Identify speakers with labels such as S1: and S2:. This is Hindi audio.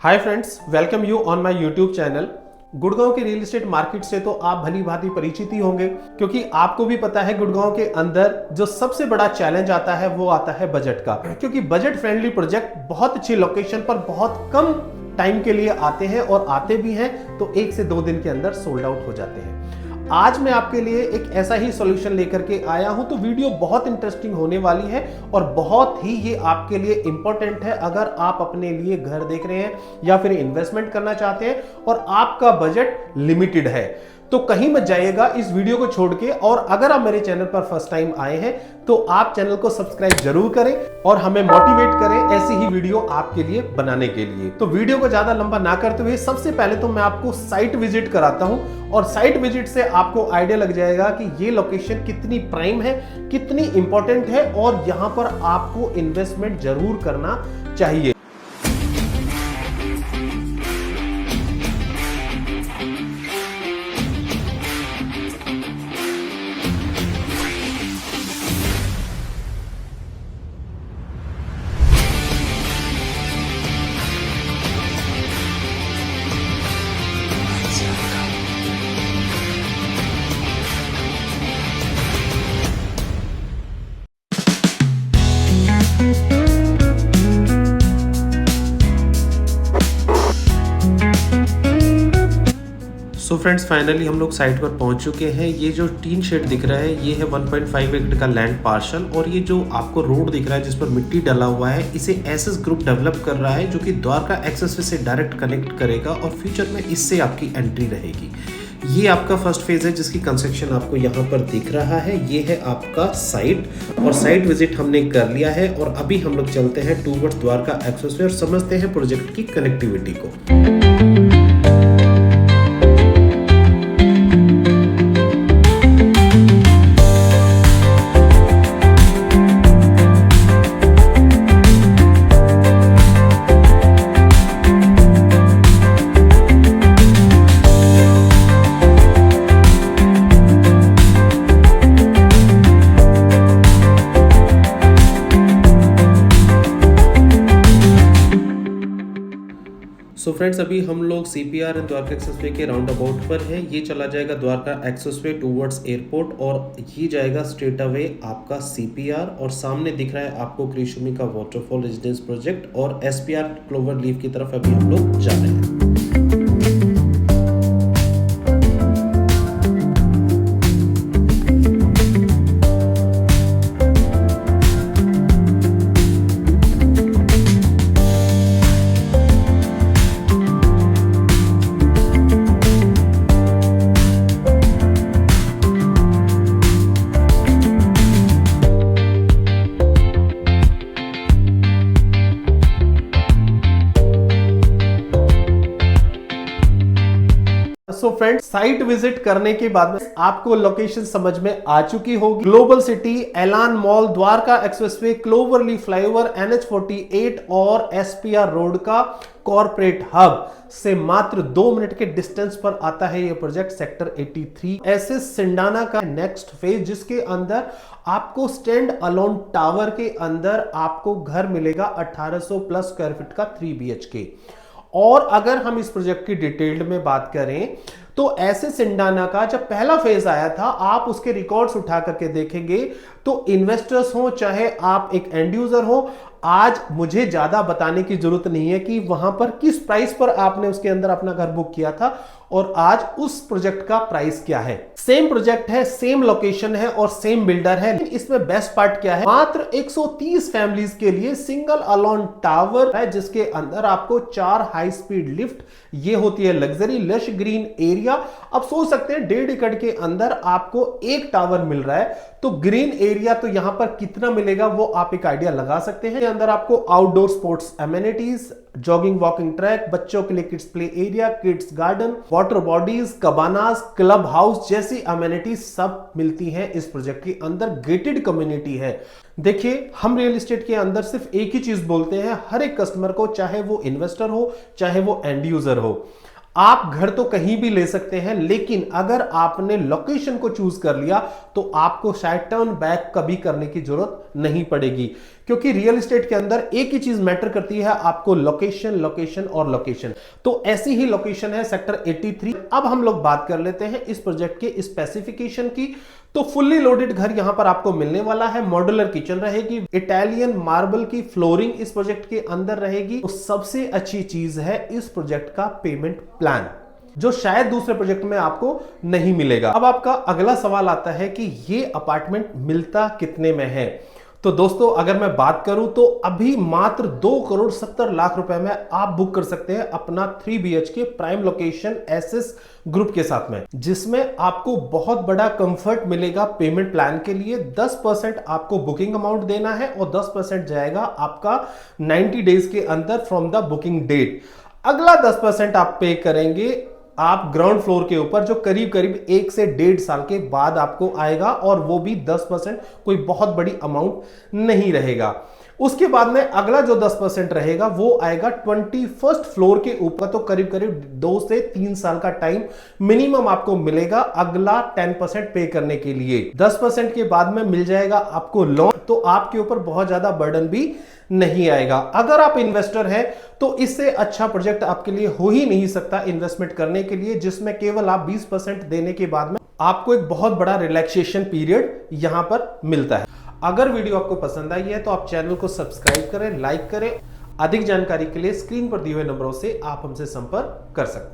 S1: Hi friends, welcome you on my YouTube channel. Gurgaon के रियल एस्टेट मार्केट से तो आप भली भांति परिचित ही होंगे, क्योंकि आपको भी पता है गुड़गांव के अंदर जो सबसे बड़ा चैलेंज आता है वो आता है बजट का। क्योंकि बजट फ्रेंडली प्रोजेक्ट बहुत अच्छी लोकेशन पर बहुत कम टाइम के लिए आते हैं और आते भी हैं तो 1 से 2 दिन के अंदर सोल्ड आउट हो जाते हैं। आज मैं आपके लिए एक ऐसा ही सॉल्यूशन लेकर के आया हूं, तो वीडियो बहुत इंटरेस्टिंग होने वाली है और बहुत ही ये आपके लिए इंपॉर्टेंट है अगर आप अपने लिए घर देख रहे हैं या फिर इन्वेस्टमेंट करना चाहते हैं और आपका बजट लिमिटेड है। तो कहीं मत जाइएगा इस वीडियो को छोड़ के, और अगर आप मेरे चैनल पर फर्स्ट टाइम आए हैं तो आप चैनल को सब्सक्राइब जरूर करें और हमें मोटिवेट करें ऐसी ही वीडियो आपके लिए बनाने के लिए। तो वीडियो को ज्यादा लंबा ना करते हुए सबसे पहले तो मैं आपको साइट विजिट कराता हूं, और साइट विजिट से आपको आइडिया लग जाएगा कि ये लोकेशन कितनी प्राइम है, कितनी इंपॉर्टेंट है और यहां पर आपको इन्वेस्टमेंट जरूर करना चाहिए। सो फ्रेंड्स, फाइनली हम लोग साइट पर पहुंच चुके हैं। ये जो टीन शेड दिख रहा है ये है 1.5 एकड़ का लैंड पार्सल, और ये जो आपको रोड दिख रहा है जिस पर मिट्टी डाला हुआ है इसे एसएस ग्रुप डेवलप कर रहा है, जो कि द्वारका एक्सेसवे से डायरेक्ट कनेक्ट करेगा और फ्यूचर में इससे आपकी एंट्री रहेगी। ये आपका फर्स्ट फेज है जिसकी कंस्ट्रक्शन आपको यहाँ पर दिख रहा है। ये है आपका साइट, और साइट विजिट हमने कर लिया है और अभी हम लोग चलते हैं टूवर्ड्स द्वारका एक्सेसवे और समझते हैं प्रोजेक्ट की कनेक्टिविटी को। सो फ्रेंड्स, अभी हम लोग सीपीआर एंड द्वारका एक्सेसवे के राउंड अबाउट पर है। ये चला जाएगा द्वारका एक्सेसवे टूवर्ड्स एयरपोर्ट और ये जाएगा स्ट्रेट अवे आपका सीपीआर, और सामने दिख रहा है आपको कृषुमी का वाटरफॉल रेजिडेंस प्रोजेक्ट, और एसपीआर क्लोवर लीफ की तरफ अभी हम लोग जा रहे हैं। सो फ्रेंड्स, साइट विजिट करने के बाद में आपको लोकेशन समझ में आ चुकी होगी। Global city, Elan mall, Dwarka expressway, cloverleaf flyover, NH48 और एसपीआर रोड का कॉर्पोरेट हब से मात्र 2 मिनट के डिस्टेंस पर आता है ये प्रोजेक्ट सेक्टर 83 एसएस सिंडाना का नेक्स्ट फेज, जिसके अंदर आपको स्टैंड अलोन टावर के अंदर आपको घर मिलेगा 1800 प्लस स्क्वायर फीट का 3 BHK। और अगर हम इस प्रोजेक्ट की डिटेल्ड में बात करें तो ऐसे सिंडाना का जब पहला फेज आया था, आप उसके रिकॉर्ड्स उठा करके देखेंगे तो इन्वेस्टर्स हो चाहे आप एक एंड यूजर हो, आज मुझे ज्यादा बताने की जरूरत नहीं है कि वहां पर किस प्राइस पर आपने उसके अंदर अपना घर बुक किया था और आज उस प्रोजेक्ट का प्राइस क्या है। सेम प्रोजेक्ट है, सेम लोकेशन है और सेम बिल्डर है। इसमें बेस्ट पार्ट क्या है, मात्र 130 फैमिलीज के लिए सिंगल अलोन टावर है, जिसके अंदर आपको 4 हाई स्पीड लिफ्ट, ये होती है लग्जरी, लश ग्रीन एरिया। अब सोच सकते हैं 1.5 एकड़ के अंदर आपको एक टावर मिल रहा है, तो ग्रीन एरिया तो यहां पर कितना मिलेगा वो आप एक आइडिया लगा सकते हैं। अंदर आपको outdoor sports amenities, jogging walking track, बच्चों के लिए kids play area, kids garden, water bodies, cabanas, club house जैसी अमेनिटीज सब मिलती हैं इस प्रोजेक्ट के अंदर। गेटेड कम्युनिटी है। देखिए, हम रियल एस्टेट के अंदर सिर्फ एक ही चीज बोलते हैं हर एक कस्टमर को, चाहे वो इन्वेस्टर हो चाहे वो एंड यूजर हो, आप घर तो कहीं भी ले सकते हैं, लेकिन अगर आपने लोकेशन को चूज कर लिया तो आपको शायद टर्न बैक कभी करने की जरूरत नहीं पड़ेगी, क्योंकि रियल एस्टेट के अंदर एक ही चीज मैटर करती है, आपको लोकेशन, लोकेशन और लोकेशन। तो ऐसी ही लोकेशन है सेक्टर 83। अब हम लोग बात कर लेते हैं इस प्रोजेक्ट के स्पेसिफिकेशन की। तो फुल्ली लोडेड घर यहां पर आपको मिलने वाला है, मॉड्यूलर किचन रहेगी, इटालियन मार्बल की फ्लोरिंग इस प्रोजेक्ट के अंदर रहेगी। तो सबसे अच्छी चीज है इस प्रोजेक्ट का पेमेंट प्लान, जो शायद दूसरे प्रोजेक्ट में आपको नहीं मिलेगा। अब आपका अगला सवाल आता है कि ये अपार्टमेंट मिलता कितने में है। तो दोस्तों अगर मैं बात करूं तो अभी मात्र 2,70,00,000 रुपए में आप बुक कर सकते हैं अपना 3 BHK prime location SS group के साथ में, जिसमें आपको बहुत बड़ा कंफर्ट मिलेगा पेमेंट प्लान के लिए। 10% आपको बुकिंग अमाउंट देना है और 10% जाएगा आपका 90 डेज के अंदर फ्रॉम द बुकिंग डेट। अगला 10% आप पे करेंगे आप ग्राउंड फ्लोर के ऊपर, जो करीब करीब 1 से 1.5 साल के बाद आपको आएगा, और वो भी 10%, कोई बहुत बड़ी अमाउंट नहीं रहेगा। उसके बाद में अगला जो 10% रहेगा वो आएगा 21st फ्लोर के ऊपर। तो करीब करीब 2 से 3 साल का टाइम मिनिमम आपको मिलेगा अगला 10% पे करने के लिए। 10% के बाद में मिल जाएगा आपको लोन, तो आपके ऊपर बहुत ज्यादा बर्डन भी नहीं आएगा। अगर आप इन्वेस्टर हैं तो इससे अच्छा प्रोजेक्ट आपके लिए हो ही नहीं सकता इन्वेस्टमेंट करने के लिए, जिसमें केवल आप 20% देने के बाद में आपको एक बहुत बड़ा रिलैक्सेशन पीरियड यहां पर मिलता है। अगर वीडियो आपको पसंद आई है तो आप चैनल को सब्सक्राइब करें, लाइक करें। अधिक जानकारी के लिए स्क्रीन पर दिए हुए नंबरों से आप हमसे संपर्क कर सकते हैं।